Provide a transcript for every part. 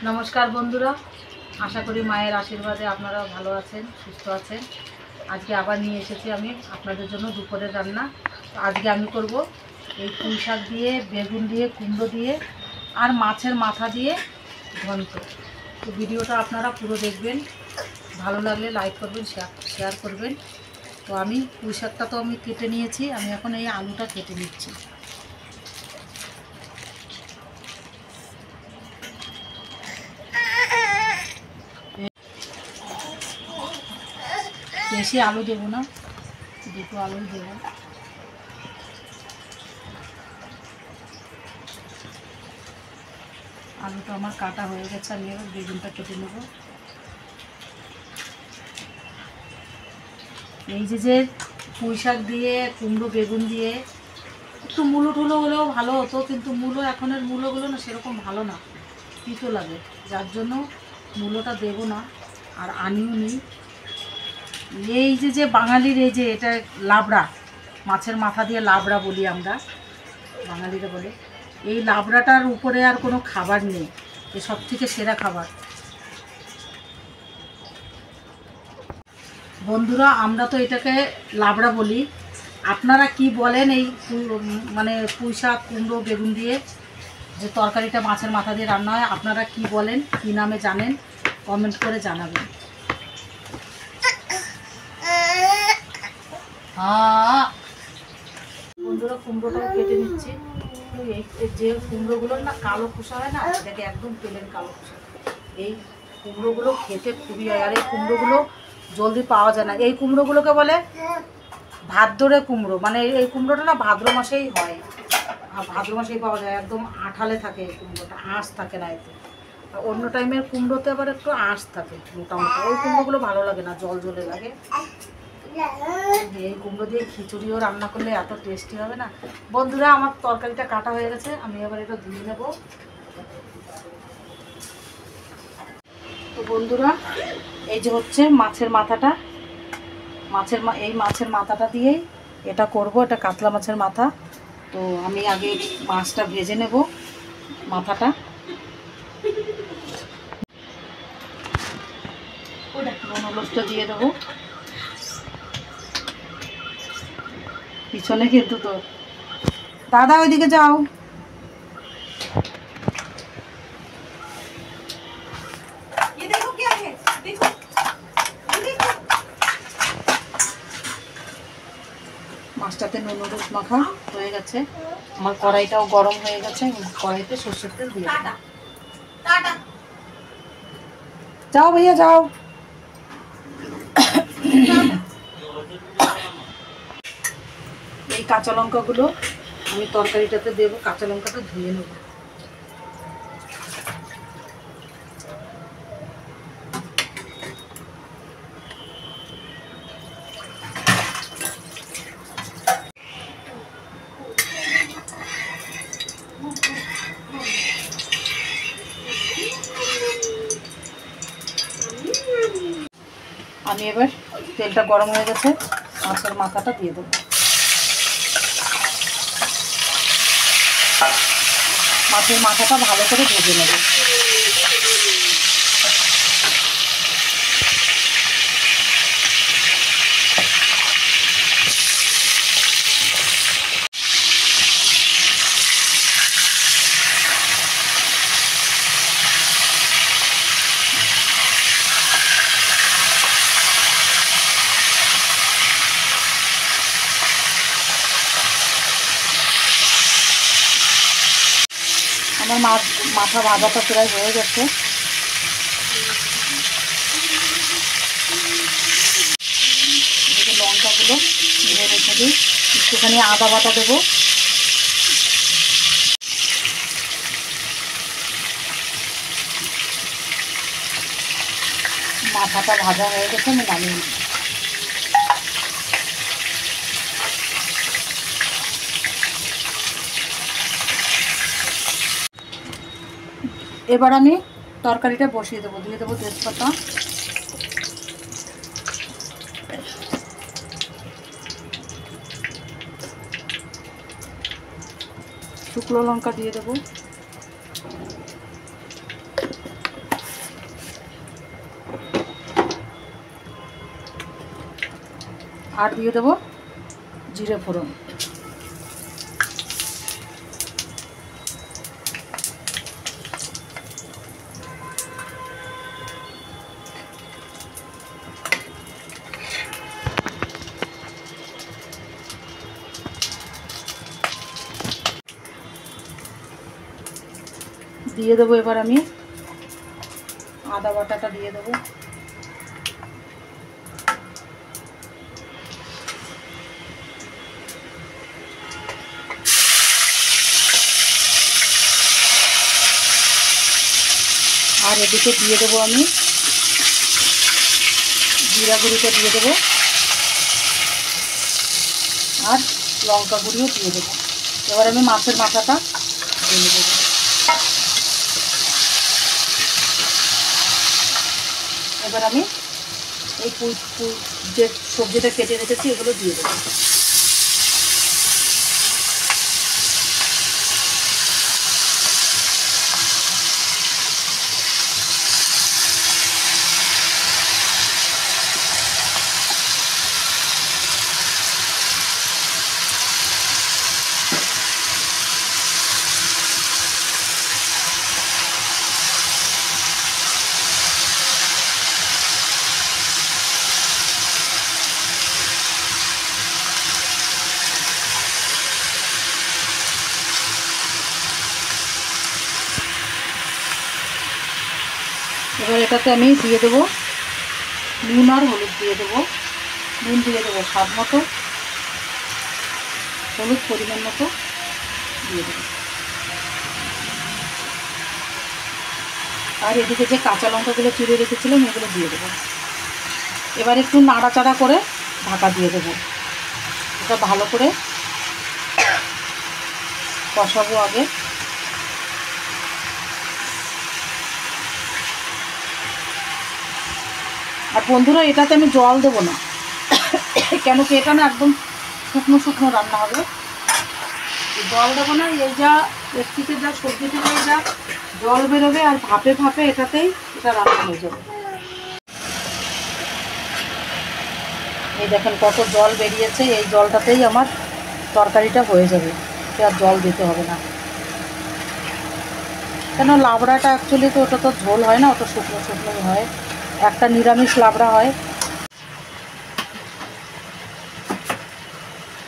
নমস্কার বন্ধুরা, আশা করি মায়ের আশীর্বাদে আপনারা ভালো আছেন, সুস্থ আছেন। আজকে আবার নিয়ে এসেছি আমি আপনাদের জন্য দুপুরের রান্না। তো আজকে আমি করব এই পুঁই শাক দিয়ে, বেগুন দিয়ে, কুমড়ো দিয়ে আর মাছের মাথা দিয়ে ঘন্ট। তো ভিডিওটা আপনারা পুরো দেখবেন, ভালো লাগলে লাইক করবেন, শেয়ার করবেন। তো আমি পুঁই শাকটা তো আমি কেটে নিয়েছি, আমি এখন এই আলুটা কেটে নিচ্ছি। বেশি আলু দেবো না, দুটো আলুই দেবো। আলুটা আমার কাটা হয়ে গেছে, আমি এবার বেগুনটা কেটে নেব। এই যে পুঁই শাক দিয়ে, কুমড়ো বেগুন দিয়ে একটু মূলো টুলো হলেও ভালো হতো, কিন্তু এখনের মূলোগুলো না সেরকম ভালো না, তিতো লাগে, যার জন্য মূলোটা দেবো না আর আনিও নি। এই যে বাঙালির এই যে এটা লাবড়া, মাছের মাথা দিয়ে লাবড়া বলি আমরা, বাঙালিরা বলে। এই লাবড়াটার উপরে আর কোনো খাবার নেই, এ সব থেকে সেরা খাবার। বন্ধুরা, আমরা তো এটাকে লাবড়া বলি, আপনারা কি বলেন? এই মানে পুঁই শাক, কুমড়ো, বেগুন দিয়ে যে তরকারিটা মাছের মাথা দিয়ে রান্না হয়, আপনারা কি বলেন, কি নামে জানেন, কমেন্ট করে জানাবেন। বন্ধুরা, কুমড়োটাও কেটে নিচ্ছি। এই যে কুমড়োগুলোর না কালো খোসা হয় না, এটাকে একদম তেলের কালো খোসা। এই কুমড়োগুলো খেতে খুবই হয়, আর এই কুমড়োগুলো জলদি পাওয়া যায় না। এই কুমড়োগুলোকে বলে ভাদ্রে কুমড়ো, মানে এই কুমড়োটা না ভাদ্র মাসেই হয়, ভাদ্র মাসেই পাওয়া যায়, একদম আঠালে থাকে এই কুমড়োটা, আঁশ থাকে না এতে। অন্য টাইমের কুমড়োতে আবার একটু আঁশ থাকে মোটামুটি, ওই কুমড়োগুলো ভালো লাগে না, জল জলে লাগে। এই কুমড়ো দিয়ে খিচুড়িও রান্না করলে এত টেস্টি হবে না। বন্ধুরা, আমার তরকারিটা কাটা হয়ে গেছে, আমি এবার এটা ধুয়ে নেব। তো বন্ধুরা, এই যে হচ্ছে মাছের মাথাটা, এই মাছের মাথাটা দিয়েই এটা করব, এটা কাতলা মাছের মাথা। তো আমি আগে মাছটা ভেজে নেব, মাথাটা। নুন হলুদটা দিয়ে দেবো। পিছনে কিন্তু তো দাদা, ওইদিকে যাও। মাছটাতে নুন হলুদ মাখা হয়ে গেছে, আমার কড়াইটাও গরম হয়ে গেছে। কড়াইতে সর্ষের তেল দিয়ে দেবো। যাও ভাইয়া, যাও। এই কাঁচা লঙ্কাগুলো আমি তরকারিটাতে দেবো, কাঁচা লঙ্কাটা ধুয়ে নেব। আমি এবার তেলটা গরম হয়ে গেছে, মাছের মাথাটা দিয়ে দেবো। মাছের মাথাটা ভালো করে ভেজে নেব। আমার মাথা ভাজাটা প্রায় হয়ে গেছে। লঙ্কাগুলো ভেজে রেখে দিই, একটুখানি আদা বাটা দেবো। মাথাটা ভাজা হয়ে গেছে, আমি নামিয়ে নিই। এবার আমি তরকারিটা বসিয়ে দেবো, দিয়ে দেবো তেজপাতা, শুকনো লঙ্কা দিয়ে দেবো, আর দিয়ে দেবো জিরে ফোড়ন। দিয়ে দেবো এবার আমি আদা বাটাটা দিয়ে দেবো। আর এদিকে দিয়ে দেবো আমি জিরা গুঁড়িটা দিয়ে দেবো আর লঙ্কা গুঁড়িও দিয়ে দেবো। এবার আমি মাছের মাথাটা দিয়ে দেবো। এবার আমি এই যে সবজিটা কেটে রেখেছি এগুলো দিয়ে দেবো। এবার এটাতে আমি দিয়ে দেবো নুন আর হলুদ দিয়ে দেবো। নুন দিয়ে দেবো স্বাদ মতো, হলুদ পরিমাণ মতো দিয়ে দেবো। আর এদিকে যে কাঁচা লঙ্কাগুলো চিড়ে রেখেছিলাম এগুলো দিয়ে দেবো। এবার একটু নাড়াচাড়া করে ঢাকা দিয়ে দেবো। এটা ভালো করে কষাবো আগে। আর বন্ধুরা এটাতে আমি জল দেবো না, কেন কি এটা না একদম শুকনো শুকনো রান্না হবে। জল দেবো না, এই যা এর থেকে যা সবজি থেকে যা জল বেরোবে আর ভাপে ভাপে এটাতেই এটা রান্না হয়ে যাবে। এই দেখেন কত জল বেরিয়েছে, এই জলটাতেই আমার তরকারিটা হয়ে যাবে, আর জল দিতে হবে না। কেন লাবড়াটা অ্যাকচুয়ালি তো ওটা তো ঝোল হয় না, ওটা শুকনো শুকনোই হয়, একটা নিরামিষ লাবড়া হয়।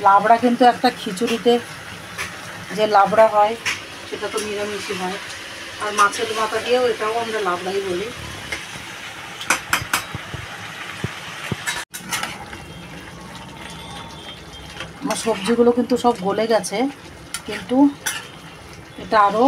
লাবড়া কিন্তু একটা খিচুড়িতে যে লাবড়া হয় সেটা তো নিরামিষই হয়। আর মাছের মাথা দিয়েও এটাও আমরা লাবড়াই বলি। আমার সবজিগুলো কিন্তু সব গলে গেছে, কিন্তু এটা আরও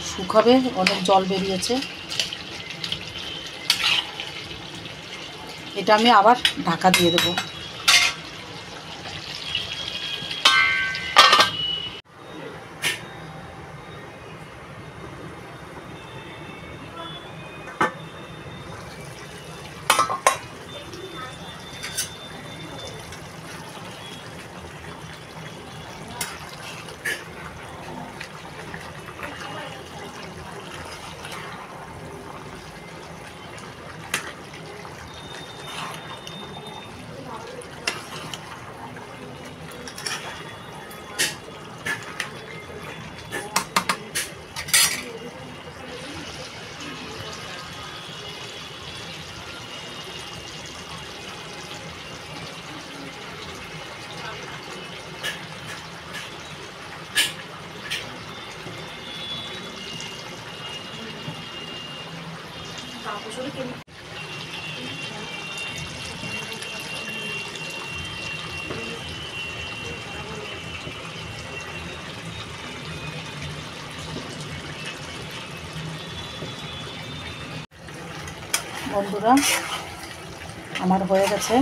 শুকাবে, অনেক জল বেরিয়েছে। এটা আমি আবার ঢাকা দিয়ে দেবো। বন্ধুরা আমার হয়ে গেছে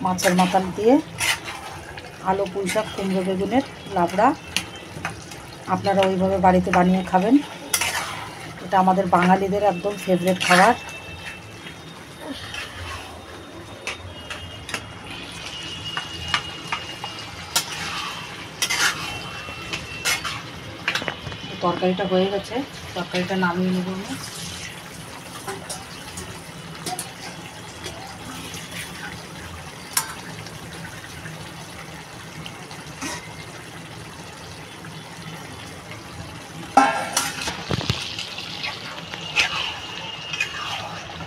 মাছের মাথা দিয়ে আলু পুঁই শাক কুমড়ো বেগুনের লাবড়া। আপনারা ওইভাবে বাড়িতে বানিয়ে খাবেন, এটা আমাদের বাঙালিদের একদম ফেভারিট খাবার। তরকারিটা হয়ে গেছে, তরকারিটা নামিয়ে নেব আমি।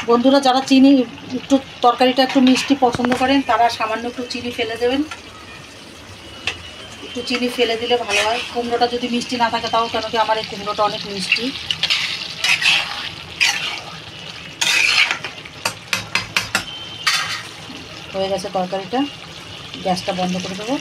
বন্ধুরা যারা চিনি একটু তরকারিটা একটু মিষ্টি পছন্দ করেন তারা সামান্য একটু চিনি ফেলে দেবেন, একটু চিনি ফেলে দিলে ভালো হয়। কুমড়োটা যদি মিষ্টি না থাকে তাও, কেন কি আমার এই কুমড়োটা অনেক মিষ্টি। হয়ে গেছে তরকারিটা, গ্যাসটা বন্ধ করে দেবো।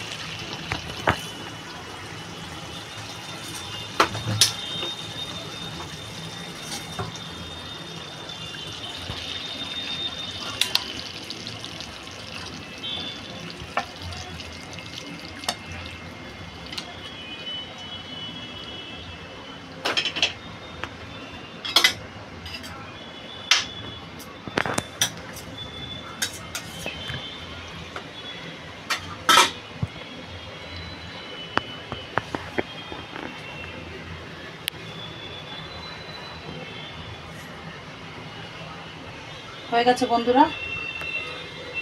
হয়ে গেছে বন্ধুরা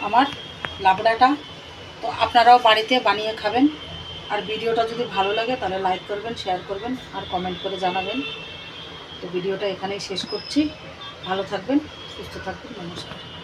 আমার লাবড়াটা। তো আপনারাও বাড়িতে বানিয়ে খাবেন। আর ভিডিওটা যদি ভালো লাগে তাহলে লাইক করবেন, শেয়ার করবেন আর কমেন্ট করে জানাবেন। তো ভিডিওটা এখানেই শেষ করছি। ভালো থাকবেন, সুস্থ থাকবেন, নমস্কার।